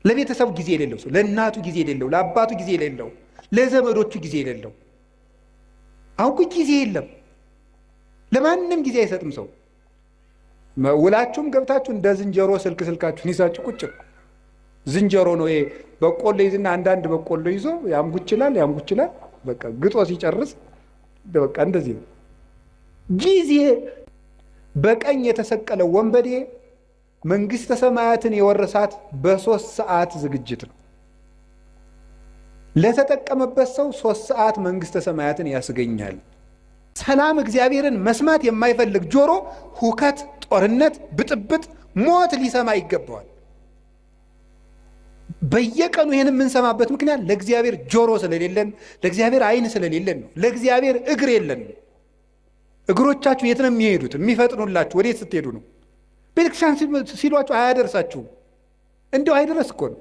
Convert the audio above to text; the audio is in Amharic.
ለቤተሰቡ ጊዜ የሌለው ሰው፣ ለእናቱ ጊዜ የሌለው፣ ለአባቱ ጊዜ የሌለው፣ ለዘመዶቹ ጊዜ የሌለው። አሁን ጊዜ የለም፣ ለማንም ጊዜ አይሰጥም ሰው። ውላችሁም ገብታችሁ እንደ ዝንጀሮ ስልካችሁን ይዛችሁ ቁጭ። ዝንጀሮ ነው ይሄ። በቆሎ ይዝና አንዳንድ በቆሎ ይዞ ያምጉችላል። በቃ ግጦ ሲጨርስ በቃ እንደዚህ ነው ጊዜ። በቀኝ የተሰቀለው ወንበዴ መንግስተ ሰማያትን የወረሳት በ3 ሰዓት ዝግጅት ነው። ለተጠቀመበት ሰው 3 ሰዓት መንግስተ ሰማያትን ያስገኛል። ሰላም እግዚአብሔርን መስማት የማይፈልግ ጆሮ ሁከት፣ ጦርነት፣ ብጥብጥ፣ ሞት ሊሰማ ይገባዋል። በየቀኑ ይህን የምንሰማበት ምክንያት ለእግዚአብሔር ጆሮ ስለሌለን፣ ለእግዚአብሔር ዓይን ስለሌለን ነው። ለእግዚአብሔር እግር የለን። እግሮቻችሁ የት ነው የሚሄዱት? የሚፈጥኑላችሁ ወዴት ስትሄዱ ነው? ቤተክርስቲያን ሲሏችሁ አያደርሳችሁም። እንዲሁ አይደረስ እኮ ነው።